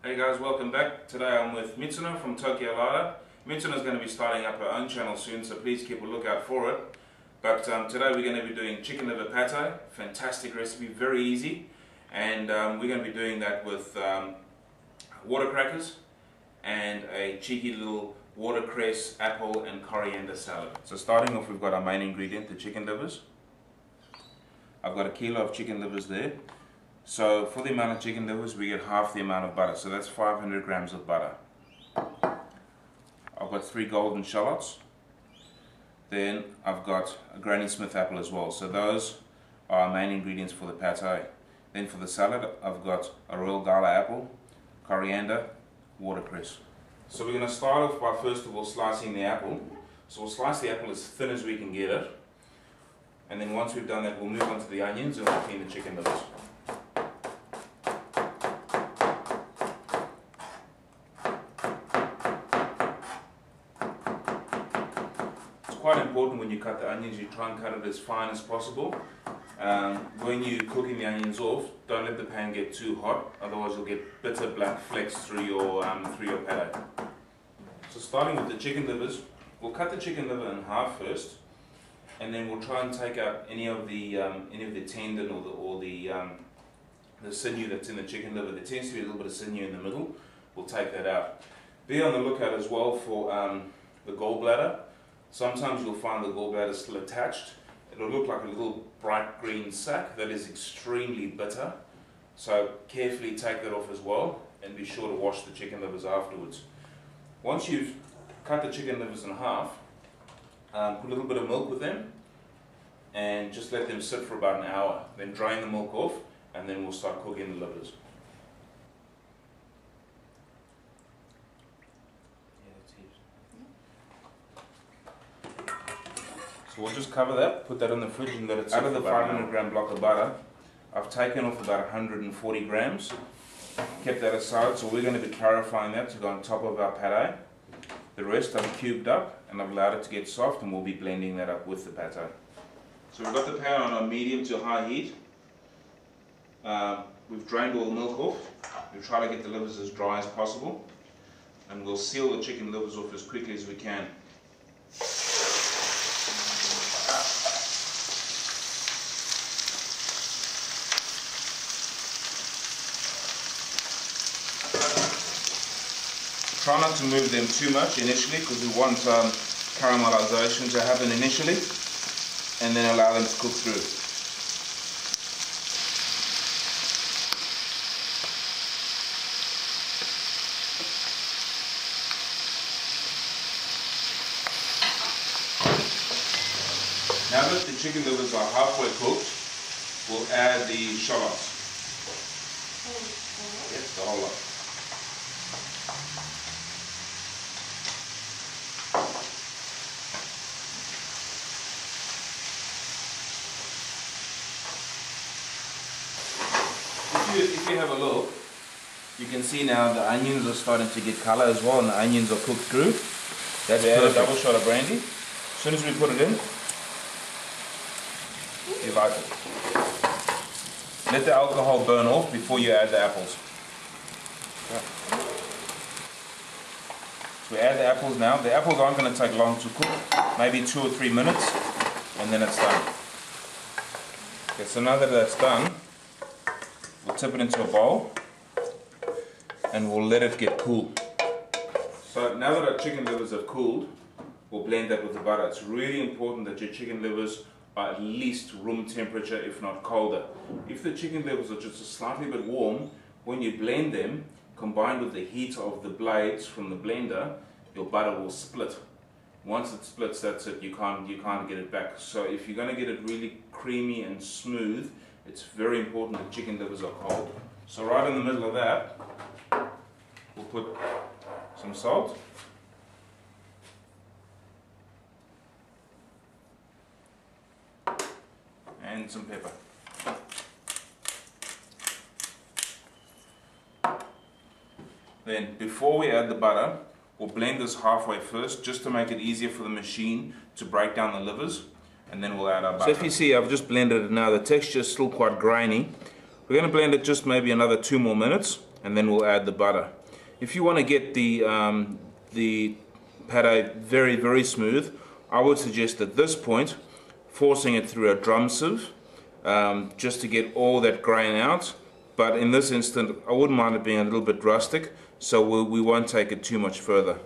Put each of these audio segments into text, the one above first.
Hey guys, welcome back. Today I'm with Mitsuno from Tokyo Lada. Mitsuno is going to be starting up her own channel soon, so please keep a lookout for it. But today we're going to be doing chicken liver pate. Fantastic recipe, very easy. And we're going to be doing that with watercrackers and a cheeky little watercress, apple and coriander salad. So starting off, we've got our main ingredient, the chicken livers. I've got a kilo of chicken livers there. So for the amount of chicken livers, we get half the amount of butter. So that's 500 grams of butter. I've got 3 golden shallots. Then I've got a Granny Smith apple as well. So those are our main ingredients for the pate. Then for the salad, I've got a royal gala apple, coriander, watercress. So we're going to start off by first of all slicing the apple. So we'll slice the apple as thin as we can get it. And then once we've done that, we'll move on to the onions and we'll clean the chicken livers. Quite important when you cut the onions, you try and cut it as fine as possible. When you're cooking the onions off, don't let the pan get too hot, otherwise you'll get bitter black flecks through your pate. So starting with the chicken livers, we'll cut the chicken liver in half first, and then we'll try and take out any of the tendon or the sinew that's in the chicken liver. There tends to be a little bit of sinew in the middle. We'll take that out. Be on the lookout as well for the gallbladder. Sometimes you'll find the gallbladder still attached. It'll look like a little bright green sac that is extremely bitter. So carefully take that off as well, and be sure to wash the chicken livers afterwards. Once you've cut the chicken livers in half, put a little bit of milk with them and just let them sit for about an hour. Then drain the milk off, and then we'll start cooking the livers. So we'll just cover that, put that in the fridge and let it sit. Out of the 500 gram block of butter, I've taken off about 140 grams, kept that aside, so we're going to be clarifying that to go on top of our pate. The rest I've cubed up and I've allowed it to get soft, and we'll be blending that up with the pate. So we've got the pan on a medium to high heat. We've drained all the milk off. We'll try to get the livers as dry as possible, and we'll seal the chicken livers off as quickly as we can. Try not to move them too much initially, because we want caramelization to happen initially, and then allow them to cook through. Now that the chicken livers are halfway cooked, we'll add the shallots. Yes, the whole lot. If you have a look, you can see now the onions are starting to get color as well, and the onions are cooked through. That's we add a double shot of brandy. As soon as we put it in, divide it. Let the alcohol burn off before you add the apples. So we add the apples now. The apples aren't going to take long to cook, maybe 2 or 3 minutes, and then it's done. Okay, so now that that's done, we'll tip it into a bowl and we'll let it get cool. So now that our chicken livers have cooled, we'll blend that with the butter. It's really important that your chicken livers are at least room temperature, if not colder. If the chicken livers are just a slightly bit warm, when you blend them, combined with the heat of the blades from the blender, your butter will split. Once it splits, that's it. You can't get it back. So if you're going to get it really creamy and smooth, it's very important that chicken livers are cold. So right in the middle of that, we'll put some salt. And some pepper. Then before we add the butter, we'll blend this halfway first, just to make it easier for the machine to break down the livers. And then we'll add our butter. So if you see, I've just blended it now. The texture is still quite grainy. We're going to blend it just maybe another 2 more minutes, and then we'll add the butter. If you want to get the pate very, very smooth, I would suggest at this point forcing it through a drum sieve just to get all that grain out. But in this instant, I wouldn't mind it being a little bit rustic, so we won't take it too much further.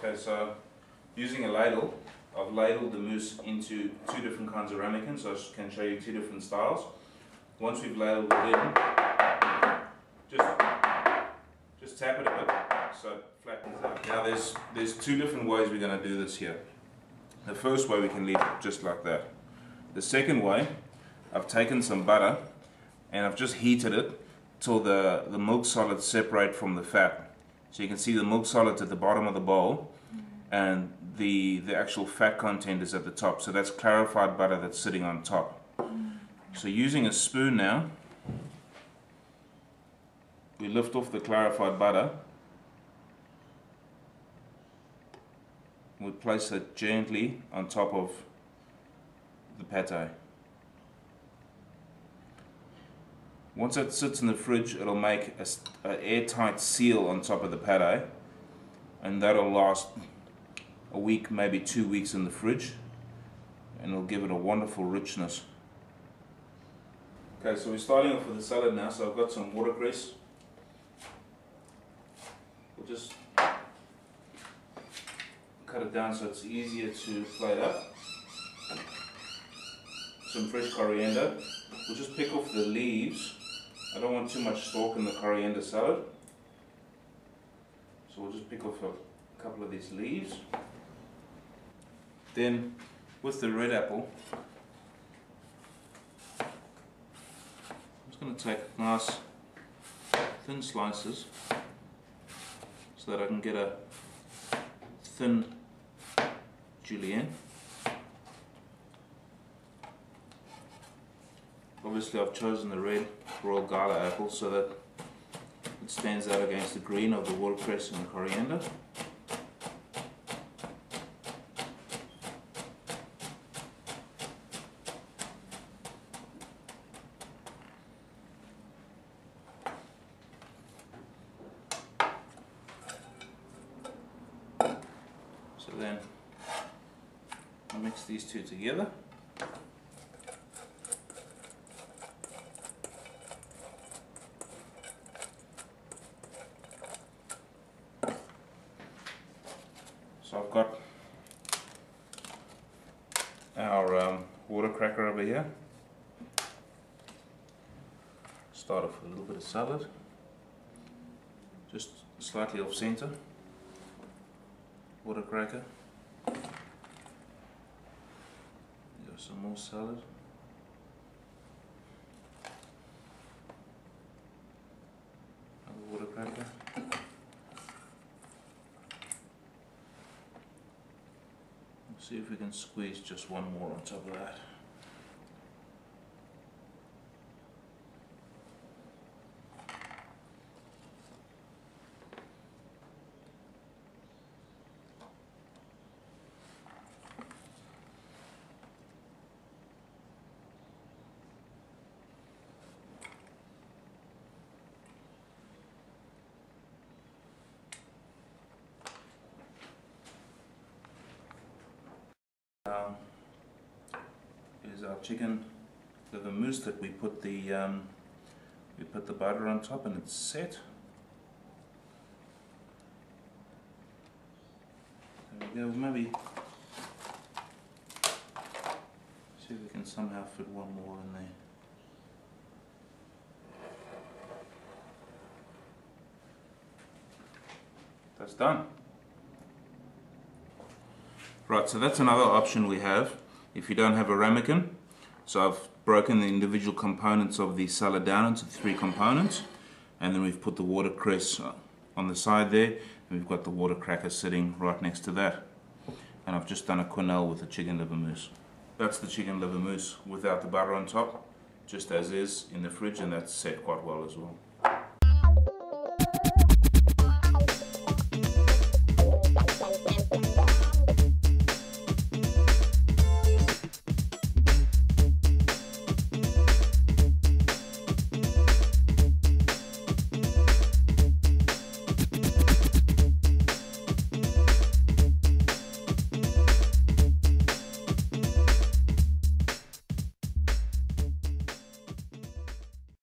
Okay, so using a ladle, I've ladled the mousse into two different kinds of ramekins, so I can show you two different styles. Once we've ladled it in, just tap it a bit so it flattens out. Now there's two different ways we're going to do this here. The first way, we can leave it just like that. The second way, I've taken some butter and I've just heated it till the milk solids separate from the fat. So you can see the milk solids at the bottom of the bowl and the actual fat content is at the top. So that's clarified butter that's sitting on top. So using a spoon now, we lift off the clarified butter. We place it gently on top of the pate. Once it sits in the fridge, it'll make an airtight seal on top of the pate, and that'll last a week, maybe 2 weeks in the fridge, and it'll give it a wonderful richness. Okay, so we're starting off with the salad now. So I've got some watercress. We'll just cut it down so it's easier to plate up. Some fresh coriander. We'll just pick off the leaves. I don't want too much stalk in the coriander salad, so we'll just pick off a couple of these leaves. Then with the red apple, I'm just going to take nice thin slices so that I can get a thin julienne. Obviously I've chosen the red Royal Gala apple so that it stands out against the green of the watercress and the coriander. So then I mix these two together. So I've got our water cracker over here. Start off with a little bit of salad, just slightly off center. Water cracker. There's some more salad. Another water cracker. See if we can squeeze just one more on top of that. Is our chicken liver mousse that we put the butter on top, and it's set. There we go. Maybe see if we can somehow fit one more in there. That's done. Right, so that's another option we have if you don't have a ramekin. So I've broken the individual components of the salad down into 3 components, and then we've put the watercress on the side there, and we've got the water cracker sitting right next to that. And I've just done a quenelle with the chicken liver mousse. That's the chicken liver mousse without the butter on top, just as is in the fridge, and that's set quite well as well.